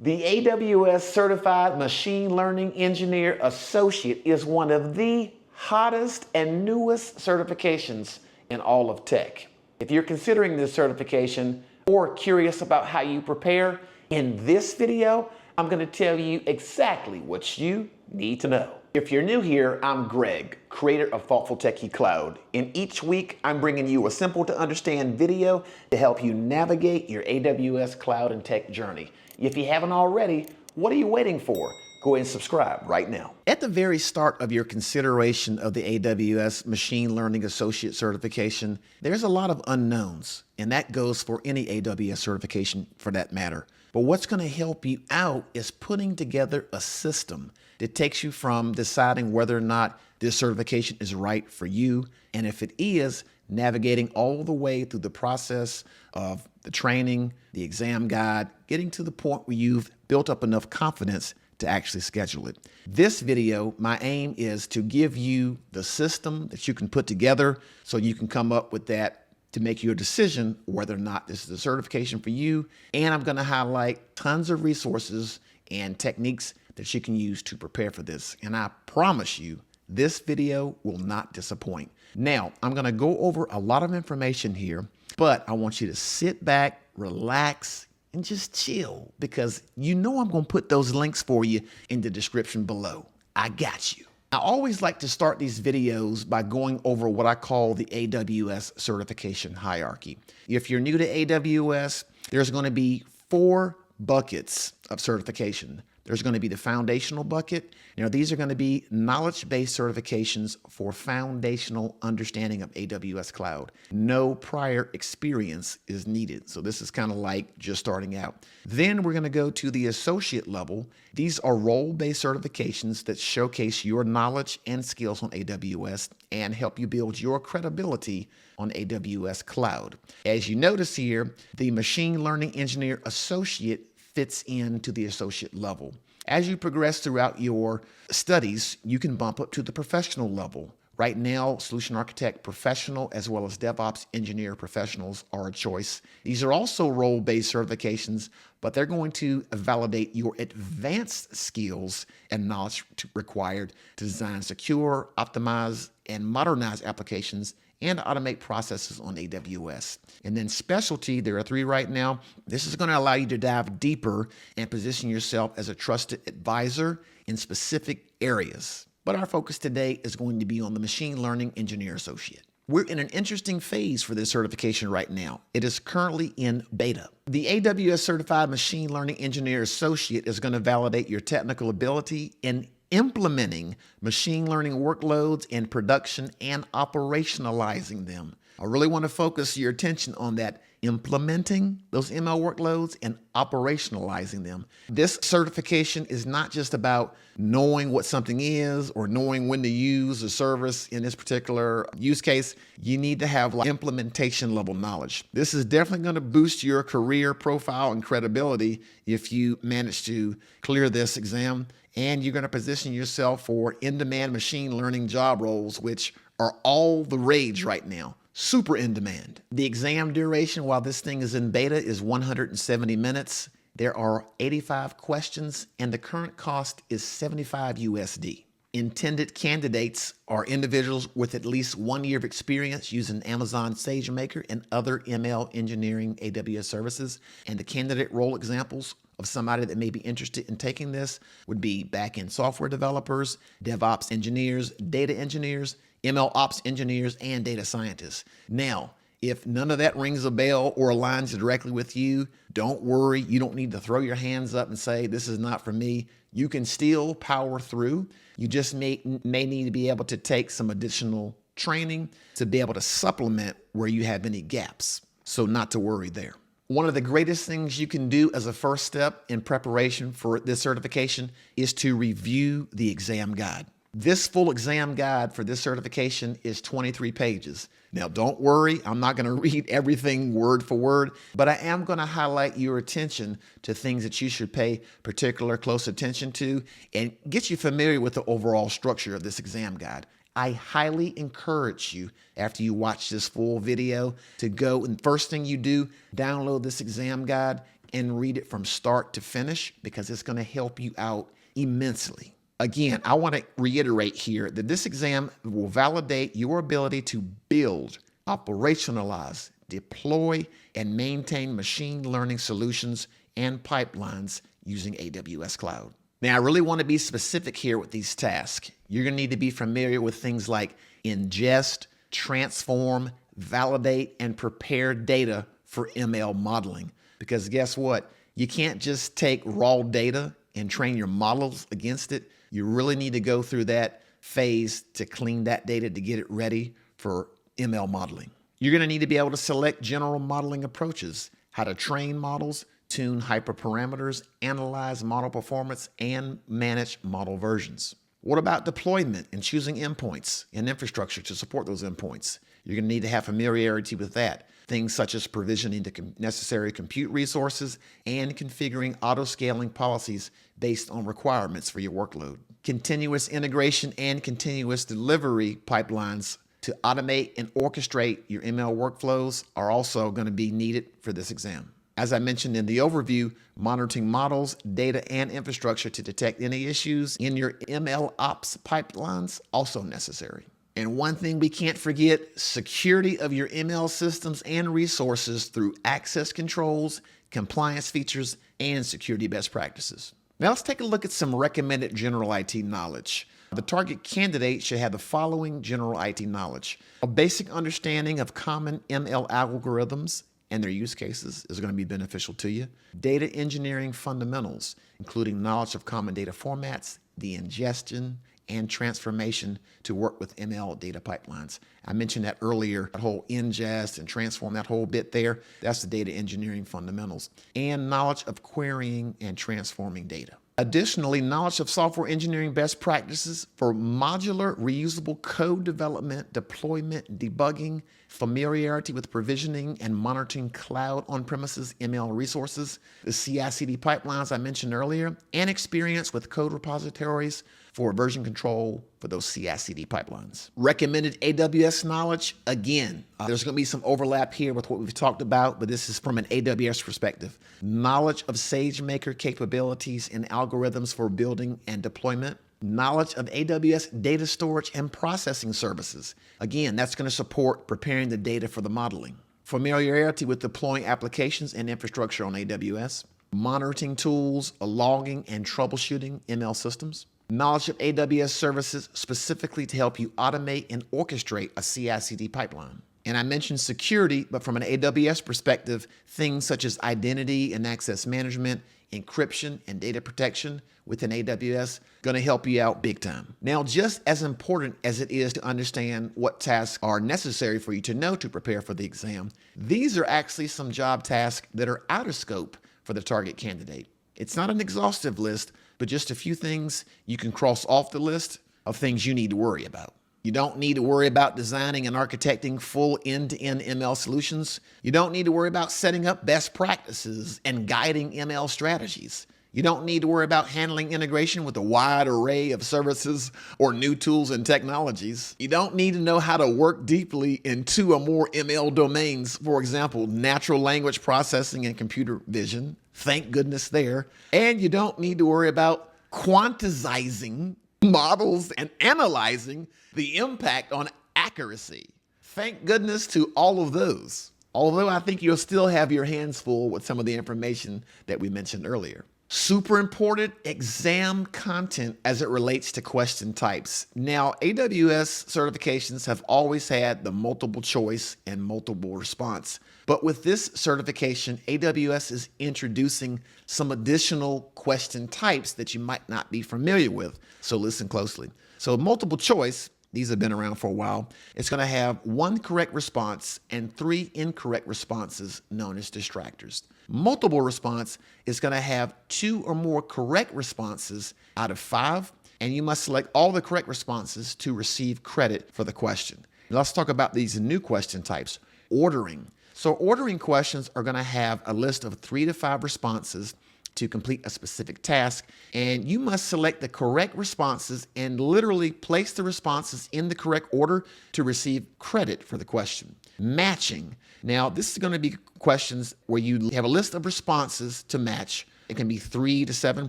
The AWS Certified Machine Learning Engineer Associate is one of the hottest and newest certifications in all of tech. If you're considering this certification or curious about how you prepare, in this video, I'm going to tell you exactly what you need to know. If you're new here, I'm Greg, creator of Thoughtful Techie Cloud. And each week, I'm bringing you a simple to understand video to help you navigate your AWS cloud and tech journey. If you haven't already, what are you waiting for? Go ahead and subscribe right now. At the very start of your consideration of the AWS Machine Learning Associate certification, there's a lot of unknowns, and that goes for any AWS certification for that matter. But what's going to help you out is putting together a system that takes you from deciding whether or not this certification is right for you, and if it is, navigating all the way through the process of the training, the exam guide, getting to the point where you've built up enough confidence to actually schedule it. This video, my aim is to give you the system that you can put together so you can come up with that to make your decision whether or not this is a certification for you. And I'm going to highlight tons of resources and techniques that you can use to prepare for this. And I promise you, this video will not disappoint. Now, I'm going to go over a lot of information here, but I want you to sit back, relax, and just chill, because you know I'm going to put those links for you in the description below. I got you. I always like to start these videos by going over what I call the AWS certification hierarchy. If you're new to AWS, there's going to be 4 buckets of certification. There's going to be the foundational bucket. Now, these are going to be knowledge-based certifications for foundational understanding of AWS Cloud. No prior experience is needed. So this is kind of like just starting out. Then we're going to go to the associate level. These are role-based certifications that showcase your knowledge and skills on AWS and help you build your credibility on AWS Cloud. As you notice here, the Machine Learning Engineer Associate fits into the associate level. As you progress throughout your studies, you can bump up to the professional level. Right now, Solution Architect Professional as well as DevOps Engineer Professionals are a choice. These are also role-based certifications, but they're going to validate your advanced skills and knowledge required to design secure, optimize, and modernize applications and automate processes on AWS. And then specialty, there are 3 right now. This is going to allow you to dive deeper and position yourself as a trusted advisor in specific areas. But our focus today is going to be on the Machine Learning Engineer Associate. We're in an interesting phase for this certification right now. It is currently in beta. The AWS Certified Machine Learning Engineer Associate is going to validate your technical ability in implementing machine learning workloads in production and operationalizing them. I really want to focus your attention on that, implementing those ML workloads and operationalizing them. This certification is not just about knowing what something is or knowing when to use a service in this particular use case. You need to have implementation level knowledge. This is definitely going to boost your career profile and credibility if you manage to clear this exam. And you're going to position yourself for in-demand machine learning job roles, which are all the rage right now. Super in demand. The exam duration while this thing is in beta is 170 minutes. There are 85 questions, and the current cost is 75 USD. Intended candidates are individuals with at least 1 year of experience using Amazon SageMaker and other ML engineering AWS services. And the candidate role examples of somebody that may be interested in taking this would be backend software developers, DevOps engineers, data engineers, ML ops engineers, and data scientists. Now, if none of that rings a bell or aligns directly with you, don't worry. You don't need to throw your hands up and say, this is not for me. You can still power through. You just may need to be able to take some additional training to be able to supplement where you have any gaps. So not to worry there. One of the greatest things you can do as a first step in preparation for this certification is to review the exam guide. This full exam guide for this certification is 23 pages. Now, don't worry, I'm not going to read everything word for word, but I am going to highlight your attention to things that you should pay particular close attention to and get you familiar with the overall structure of this exam guide. I highly encourage you, after you watch this full video, to go and first thing you do, download this exam guide and read it from start to finish because it's going to help you out immensely. Again, I want to reiterate here that this exam will validate your ability to build, operationalize, deploy, and maintain machine learning solutions and pipelines using AWS Cloud. Now, I really want to be specific here with these tasks. You're going to need to be familiar with things like ingest, transform, validate, and prepare data for ML modeling. Because guess what? You can't just take raw data and train your models against it. You really need to go through that phase to clean that data to get it ready for ML modeling. You're going to need to be able to select general modeling approaches, how to train models, tune hyperparameters, analyze model performance, and manage model versions. What about deployment and choosing endpoints and infrastructure to support those endpoints? You're going to need to have familiarity with that. Things such as provisioning the necessary compute resources and configuring auto-scaling policies based on requirements for your workload. Continuous integration and continuous delivery pipelines to automate and orchestrate your ML workflows are also going to be needed for this exam. As I mentioned in the overview, monitoring models, data, and infrastructure to detect any issues in your ML ops pipelines also necessary. And one thing we can't forget, security of your ML systems and resources through access controls, compliance features, and security best practices. Now let's take a look at some recommended general IT knowledge. The target candidate should have the following general IT knowledge: a basic understanding of common ML algorithms and their use cases is going to be beneficial to you. Data engineering fundamentals, including knowledge of common data formats, the ingestion and transformation to work with ML data pipelines. I mentioned that earlier, that whole ingest and transform, that whole bit there, that's the data engineering fundamentals. And knowledge of querying and transforming data. Additionally, knowledge of software engineering best practices for modular, reusable code development, deployment, debugging, familiarity with provisioning and monitoring cloud on-premises ML resources, the CI/CD pipelines I mentioned earlier, and experience with code repositories for version control for those CI/CD pipelines. Recommended AWS knowledge, again, there's going to be some overlap here with what we've talked about, but this is from an AWS perspective. Knowledge of SageMaker capabilities and algorithms for building and deployment. Knowledge of AWS data storage and processing services. Again, that's going to support preparing the data for the modeling. Familiarity with deploying applications and infrastructure on AWS. Monitoring tools, logging, and troubleshooting ML systems. Knowledge of AWS services specifically to help you automate and orchestrate a CI/CD pipeline. And I mentioned security, but from an AWS perspective, things such as identity and access management, encryption, and data protection within AWS going to help you out big time. Now, just as important as it is to understand what tasks are necessary for you to know to prepare for the exam, these are actually some job tasks that are out of scope for the target candidate. It's not an exhaustive list, but just a few things you can cross off the list of things you need to worry about. You don't need to worry about designing and architecting full end-to-end ML solutions. You don't need to worry about setting up best practices and guiding ML strategies. You don't need to worry about handling integration with a wide array of services or new tools and technologies. You don't need to know how to work deeply in 2 or more ML domains, for example, natural language processing and computer vision. Thank goodness there. And you don't need to worry about quantizing models and analyzing the impact on accuracy. Thank goodness to all of those. Although I think you'll still have your hands full with some of the information that we mentioned earlier. Super important exam content as it relates to question types. Now, AWS certifications have always had the multiple choice and multiple response. But with this certification, AWS is introducing some additional question types that you might not be familiar with. So listen closely. So multiple choice, these have been around for a while. It's going to have 1 correct response and 3 incorrect responses known as distractors. Multiple response is going to have 2 or more correct responses out of 5, and you must select all the correct responses to receive credit for the question. Let's talk about these new question types. Ordering. So ordering questions are going to have a list of 3 to 5 responses to complete a specific task, and you must select the correct responses and literally place the responses in the correct order to receive credit for the question. Matching. Now, this is going to be questions where you have a list of responses to match. It can be 3 to 7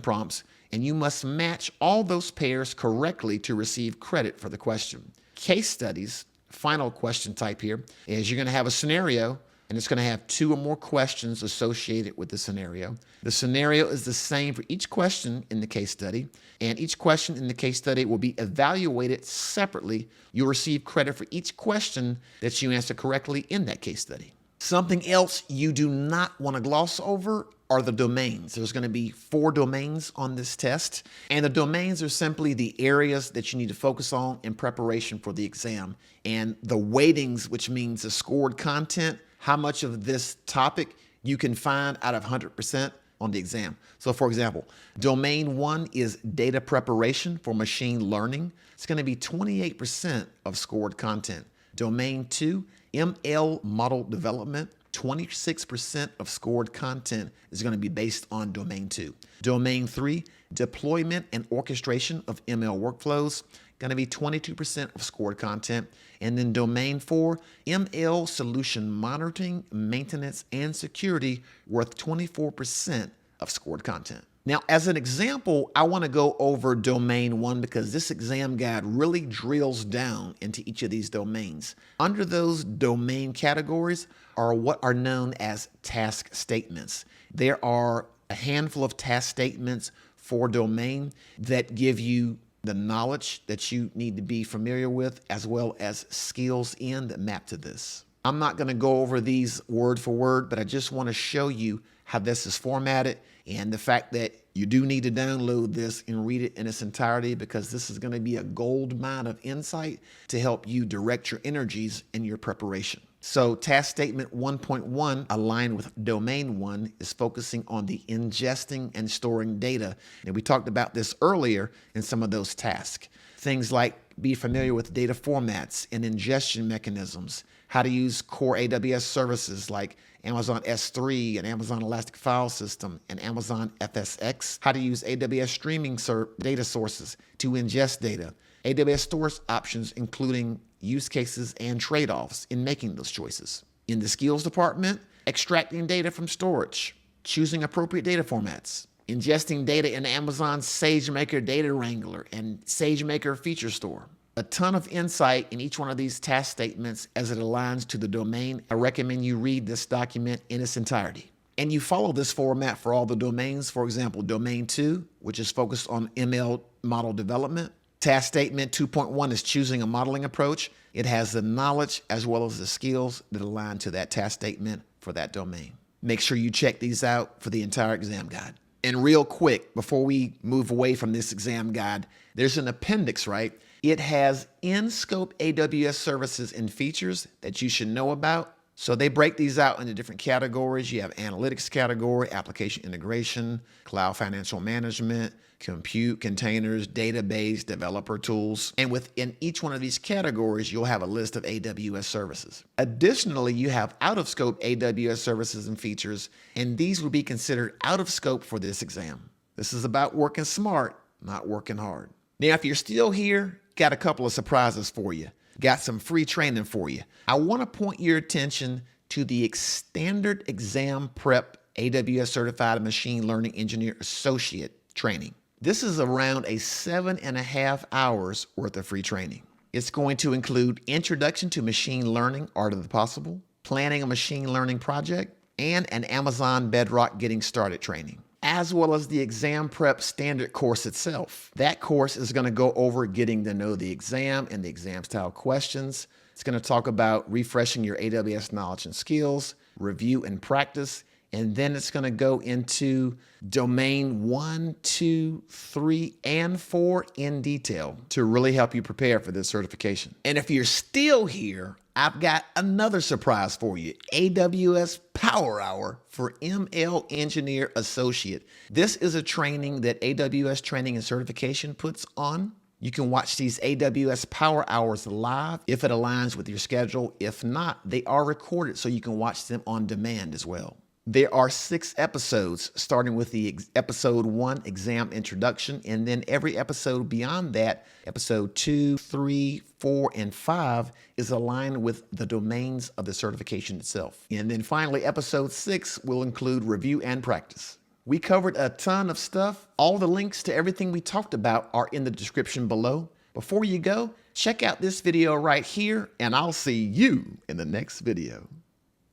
prompts, and you must match all those pairs correctly to receive credit for the question. Case studies, final question type here, is you're going to have a scenario, and it's going to have 2 or more questions associated with the scenario. The scenario is the same for each question in the case study, and each question in the case study will be evaluated separately. You'll receive credit for each question that you answer correctly in that case study. Something else you do not want to gloss over are the domains. There's going to be 4 domains on this test, and the domains are simply the areas that you need to focus on in preparation for the exam. And the weightings, which means the scored content, how much of this topic you can find out of 100% on the exam. So for example, domain 1 is data preparation for machine learning. It's going to be 28% of scored content. Domain 2, ML model development, 26% of scored content is going to be based on domain 2. Domain 3, deployment and orchestration of ML workflows, going to be 22% of scored content. And then domain 4, ML solution monitoring, maintenance, and security, worth 24% of scored content. Now, as an example, I want to go over domain 1 because this exam guide really drills down into each of these domains. Under those domain categories are what are known as task statements. There are a handful of task statements for domain that give you the knowledge that you need to be familiar with, as well as skills that map to this. I'm not going to go over these word for word, but I just want to show you how this is formatted and the fact that you do need to download this and read it in its entirety, because this is going to be a gold mine of insight to help you direct your energies in your preparation. So task statement 1.1, aligned with domain 1, is focusing on the ingesting and storing data. And we talked about this earlier in some of those tasks. Things like be familiar with data formats and ingestion mechanisms, how to use core AWS services like Amazon S3 and Amazon Elastic File System and Amazon FSx, how to use AWS streaming data sources to ingest data, AWS storage options, including use cases and trade-offs in making those choices. In the skills department, extracting data from storage, choosing appropriate data formats, ingesting data in Amazon SageMaker Data Wrangler and SageMaker Feature Store. A ton of insight in each one of these task statements as it aligns to the domain. I recommend you read this document in its entirety. And you follow this format for all the domains. For example, domain 2, which is focused on ML model development. Task statement 2.1 is choosing a modeling approach. It has the knowledge as well as the skills that align to that task statement for that domain. Make sure you check these out for the entire exam guide. And real quick, before we move away from this exam guide, there's an appendix, right? It has in-scope AWS services and features that you should know about. So they break these out into different categories. You have analytics category, application integration, cloud financial management, compute, containers, database, developer tools. And within each one of these categories, you'll have a list of AWS services. Additionally, you have out-of-scope AWS services and features, and these will be considered out of scope for this exam. This is about working smart, not working hard. Now, if you're still here, got a couple of surprises for you. Got some free training for you. I want to point your attention to the Standard Exam Prep AWS Certified Machine Learning Engineer Associate training. This is around a 7.5 hours worth of free training. It's going to include Introduction to Machine Learning, Art of the Possible, Planning a Machine Learning Project, and an Amazon Bedrock Getting Started training, as well as the Exam Prep Standard course itself. That course is going to go over getting to know the exam and the exam style questions. It's going to talk about refreshing your AWS knowledge and skills, review and practice, and then it's going to go into domain 1, 2, 3, and 4 in detail to really help you prepare for this certification. And if you're still here, I've got another surprise for you. AWS Power Hour for ML Engineer Associate. This is a training that AWS Training and Certification puts on. You can watch these AWS Power Hours live if it aligns with your schedule. If not, they are recorded so you can watch them on demand as well. There are 6 episodes, starting with the episode 1, exam introduction, and then every episode beyond that, episode 2, 3, 4, and 5, is aligned with the domains of the certification itself. And then finally, episode 6 will include review and practice. We covered a ton of stuff. All the links to everything we talked about are in the description below. Before you go, check out this video right here, and I'll see you in the next video.